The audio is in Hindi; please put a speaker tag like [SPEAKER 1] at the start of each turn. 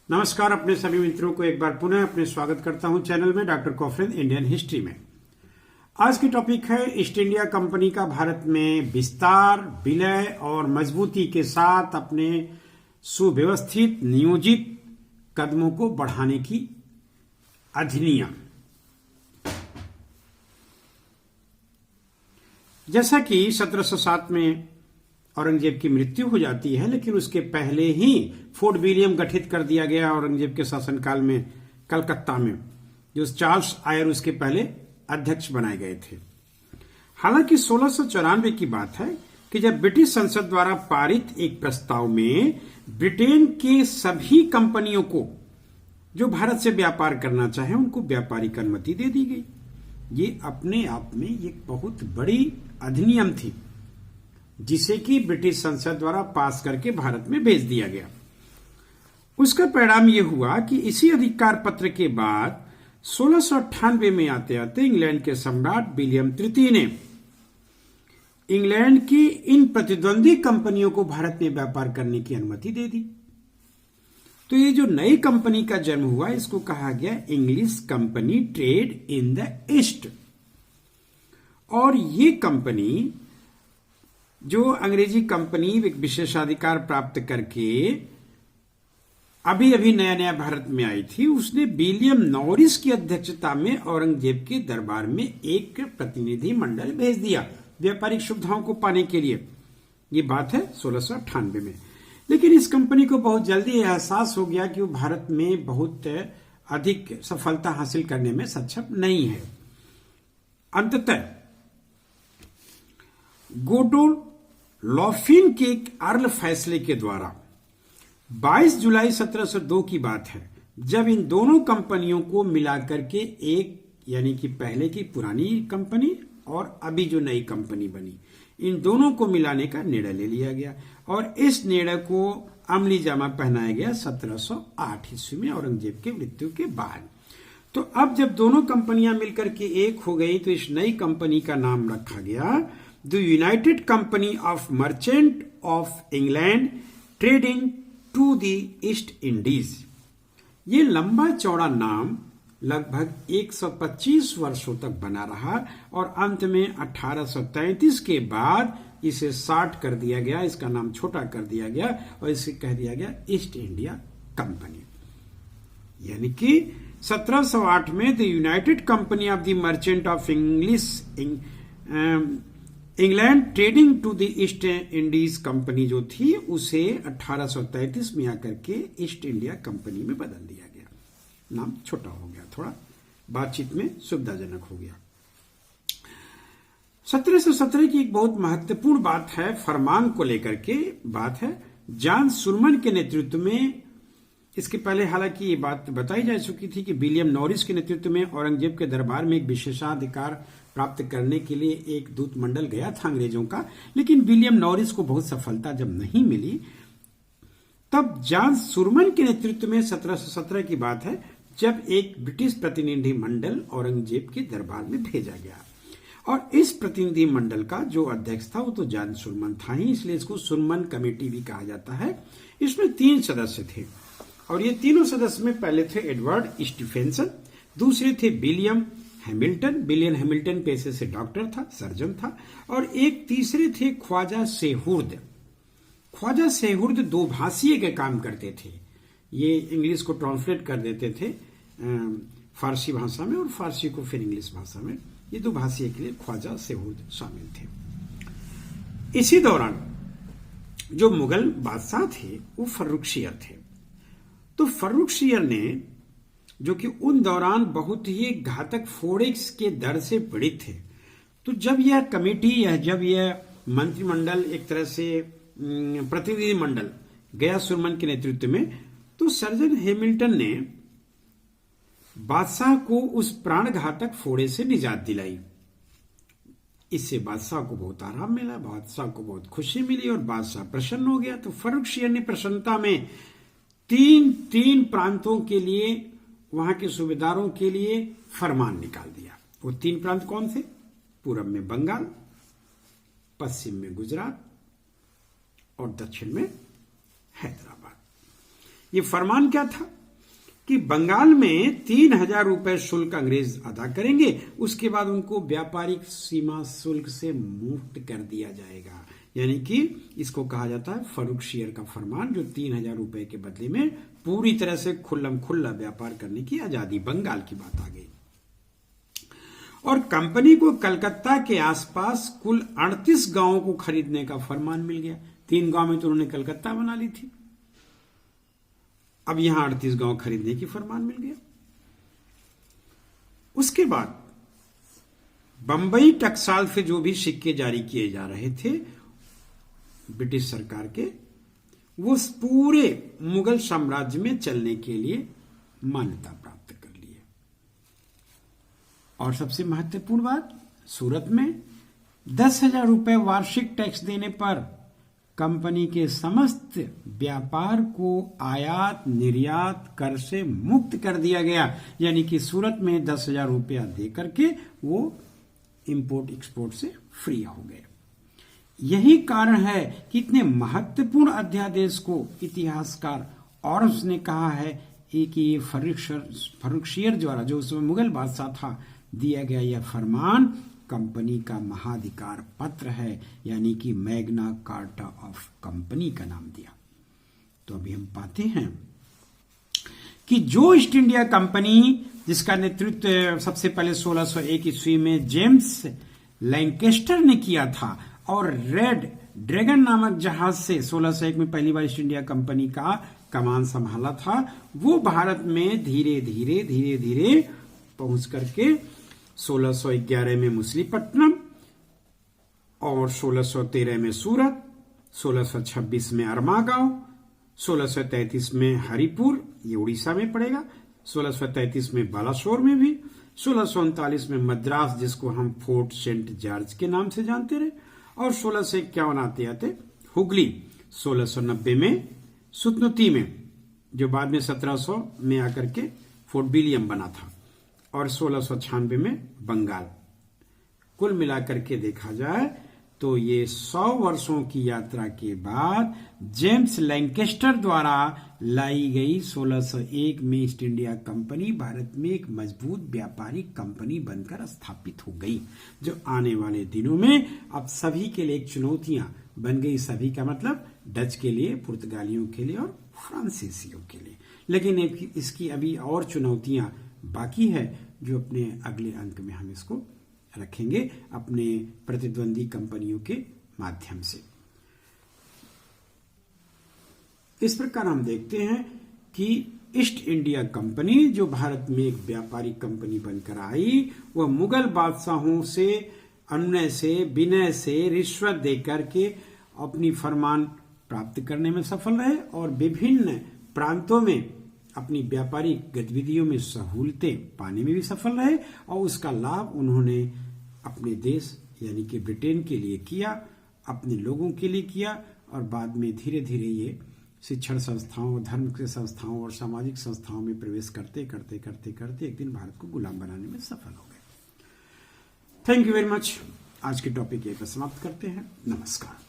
[SPEAKER 1] नमस्कार। अपने सभी मित्रों को एक बार पुनः अपने स्वागत करता हूं चैनल में डॉक्टर कॉफरिन इंडियन हिस्ट्री में। आज की टॉपिक है ईस्ट इंडिया कंपनी का भारत में विस्तार, विलय और मजबूती के साथ अपने सुव्यवस्थित नियोजित कदमों को बढ़ाने की अधिनियम। जैसा कि 1707 में औरंगजेब की मृत्यु हो जाती है, लेकिन उसके पहले ही फोर्ट विलियम गठित कर दिया गया औरंगजेब के शासनकाल में कलकत्ता में, जो चार्ल्स आयर उसके पहले अध्यक्ष बनाए गए थे। हालांकि 1694 की बात है कि जब ब्रिटिश संसद द्वारा पारित एक प्रस्ताव में ब्रिटेन के सभी कंपनियों को जो भारत से व्यापार करना चाहे उनको व्यापारिक अनुमति दे दी गई। ये अपने आप में एक बहुत बड़ी अधिनियम थी जिसे कि ब्रिटिश संसद द्वारा पास करके भारत में भेज दिया गया। उसका परिणाम यह हुआ कि इसी अधिकार पत्र के बाद 1698 में आते आते इंग्लैंड के सम्राट विलियम तृतीय ने इंग्लैंड की इन प्रतिद्वंदी कंपनियों को भारत में व्यापार करने की अनुमति दे दी। तो ये जो नई कंपनी का जन्म हुआ, इसको कहा गया English company trade in the east. और ये कंपनी जो अंग्रेजी कंपनी एक विशेषाधिकार प्राप्त करके अभी अभी नया नया भारत में आई थी, उसने विलियम नॉरिस की अध्यक्षता में औरंगजेब के दरबार में एक प्रतिनिधि मंडल भेज दिया व्यापारिक सुविधाओं को पाने के लिए। ये बात है 1698 में। लेकिन इस कंपनी को बहुत जल्दी एहसास हो गया कि वो भारत में बहुत अधिक सफलता हासिल करने में सक्षम नहीं है। अंततः गोडोलॉफिन के एक अर्ल फैसले के द्वारा 22 जुलाई 1702 की बात है, जब इन दोनों कंपनियों को मिलाकर के एक, यानी कि पहले की पुरानी कंपनी और अभी जो नई कंपनी बनी, इन दोनों को मिलाने का निर्णय ले लिया गया। और इस निर्णय को अमली जामा पहनाया गया 1708 ईस्वी में औरंगजेब के मृत्यु के बाद। तो अब जब दोनों कंपनियां मिलकर के एक हो गई, तो इस नई कंपनी का नाम रखा गया the United Company of Merchant of England Trading to the East Indies. ये लंबा चौड़ा नाम लगभग 125 वर्षों तक बना रहा और अंत में 1833 के बाद इसे 60 कर दिया गया, इसका नाम छोटा कर दिया गया और इसे कह दिया गया ईस्ट इंडिया कंपनी। यानी कि 1708 में the United Company of the Merchant of England Trading to the East Indies company जो थी, उसे 1833 में आकर के ईस्ट इंडिया कंपनी में बदल दिया गया। नाम छोटा हो गया, थोड़ा बातचीत में सुविधाजनक हो गया। 1717 की एक बहुत महत्वपूर्ण बात है, फरमान को लेकर के बात है। जॉन सुरमन के नेतृत्व में, इसके पहले हालांकि ये बात बताई जा चुकी थी कि विलियम नॉरिस के नेतृत्व में औरंगजेब के दरबार में एक विशेषाधिकार प्राप्त करने के लिए एक दूत मंडल गया था अंग्रेजों का, लेकिन विलियम नॉरिस को बहुत सफलता जब नहीं मिली, तब जॉन सुरमन के नेतृत्व में 1717 की बात है, जब एक ब्रिटिश प्रतिनिधि मंडल औरंगजेब के दरबार में भेजा गया। और इस प्रतिनिधि मंडल का जो अध्यक्ष था वो तो जॉन सुरमन था ही, इसलिए इसको सुरमन कमेटी भी कहा जाता है। इसमें 3 सदस्य थे और ये तीनों सदस्य में पहले थे एडवर्ड स्टीफेंसन, दूसरे थे विलियम हैमिल्टन। विलियम हैमिल्टन पेशे से डॉक्टर था, सर्जन था, और एक तीसरे थे ख्वाजा सेहुर्द। ख्वाजा सेहुर्द 2 भाषीय के काम करते थे। ये इंग्लिश को ट्रांसलेट कर देते थे फारसी भाषा में और फारसी को फिर इंग्लिश भाषा में। ये 2 भाषीय के लिए ख्वाजा सेहुर्द शामिल थे। इसी दौरान जो मुगल बादशाह थे वो फर्रुखशियर थे। तो फर्रुखशियर ने, जो कि उन दौरान बहुत ही घातक फोरेक्स के दर से पीड़ित थे, तो जब यह कमेटी जब यह मंत्रिमंडल एक तरह से प्रतिनिधि मंडल गया सुरमन के नेतृत्व में, तो सर्जन हैमिल्टन ने बादशाह को उस प्राण घातक फोड़े से निजात दिलाई। इससे बादशाह को बहुत आराम मिला, बादशाह को बहुत खुशी मिली और बादशाह प्रसन्न हो गया। तो फर्रुखशियर ने प्रसन्नता में तीन प्रांतों के लिए, वहां के सूबेदारों के लिए फरमान निकाल दिया। वो 3 प्रांत कौन थे? पूरब में बंगाल, पश्चिम में गुजरात और दक्षिण में हैदराबाद। ये फरमान क्या था कि बंगाल में 3,000 रुपए शुल्क अंग्रेज अदा करेंगे, उसके बाद उनको व्यापारिक सीमा शुल्क से मुक्त कर दिया जाएगा। यानी कि इसको कहा जाता है फर्रुखशियर का फरमान, जो 3,000 रुपए के बदले में पूरी तरह से खुल्लम खुल्ला व्यापार करने की आजादी। बंगाल की बात आ गई। और कंपनी को कलकत्ता के आसपास कुल 38 गांवों को खरीदने का फरमान मिल गया। 3 गांव में तो उन्होंने कलकत्ता बना ली थी, अब यहां 38 गांव खरीदने की फरमान मिल गया। उसके बाद बंबई टकसाल से जो भी सिक्के जारी किए जा रहे थे ब्रिटिश सरकार के, वो पूरे मुगल साम्राज्य में चलने के लिए मान्यता प्राप्त कर लिए। और सबसे महत्वपूर्ण बात, सूरत में 10,000 रुपए वार्षिक टैक्स देने पर कंपनी के समस्त व्यापार को आयात निर्यात कर से मुक्त कर दिया गया। यानी कि सूरत में 10,000 रुपया दे करके वो इंपोर्ट एक्सपोर्ट से फ्री हो गए। यही कारण है कि इतने महत्वपूर्ण अध्यादेश को इतिहासकार ऑर्व्स ने कहा है कि ये फर्रुखशियर द्वारा, जो उस समय मुगल बादशाह था, दिया गया यह फरमान कंपनी का महाधिकार पत्र है, यानी कि मैग्ना कार्टा ऑफ कंपनी का नाम दिया। तो अभी हम पाते हैं कि जो ईस्ट इंडिया कंपनी, जिसका नेतृत्व सबसे पहले 1601 ईस्वी में जेम्स लैंकेस्टर ने किया था, और रेड ड्रैगन नामक जहाज से 1601 में पहली बार ईस्ट इंडिया कंपनी का कमान संभाला था, वो भारत में धीरे धीरे पहुंच करके 1611 में मछलीपट्टनम और 1613 में सूरत, 1626 में अरमागांव, 1633 में हरिपुर, ये उड़ीसा में पड़ेगा, 1633 में बालासोर में भी, 1639 में मद्रास, जिसको हम फोर्ट सेंट जॉर्ज के नाम से जानते रहे, और 1651 आते आते हुगली, 1690 में सुतनुती में, जो बाद में 1700 में आकर के फोर्ट विलियम बना था, और 1696 में बंगाल। कुल मिलाकर के देखा जाए तो ये 100 वर्षों की यात्रा के बाद जेम्स लैंकेस्टर द्वारा लाई गई 1601 में ईस्ट इंडिया कंपनी भारत में एक मजबूत व्यापारिक कंपनी बनकर स्थापित हो गई, जो आने वाले दिनों में अब सभी के लिए एक चुनौतियां बन गई। सभी का मतलब डच के लिए, पुर्तगालियों के लिए और फ्रांसीसियों के लिए। लेकिन इसकी अभी और चुनौतियां बाकी है, जो अपने अगले अंक में हम इसको रखेंगे अपने प्रतिद्वंदी कंपनियों के माध्यम से। इस प्रकार हम देखते हैं कि ईस्ट इंडिया कंपनी, जो भारत में एक व्यापारिक कंपनी बनकर आई, वह मुगल बादशाहों से अनुनय से, विनय से, रिश्वत देकर के अपनी फरमान प्राप्त करने में सफल रहे और विभिन्न प्रांतों में अपनी व्यापारिक गतिविधियों में सहूलतें पाने में भी सफल रहे, और उसका लाभ उन्होंने अपने देश यानी कि ब्रिटेन के लिए किया, अपने लोगों के लिए किया, और बाद में धीरे धीरे ये शिक्षण संस्थाओं, धर्म के संस्थाओं और सामाजिक संस्थाओं में प्रवेश करते करते करते करते एक दिन भारत को गुलाम बनाने में सफल हो गए। Thank you very much. आज के टॉपिक यहीं पर समाप्त करते हैं। नमस्कार।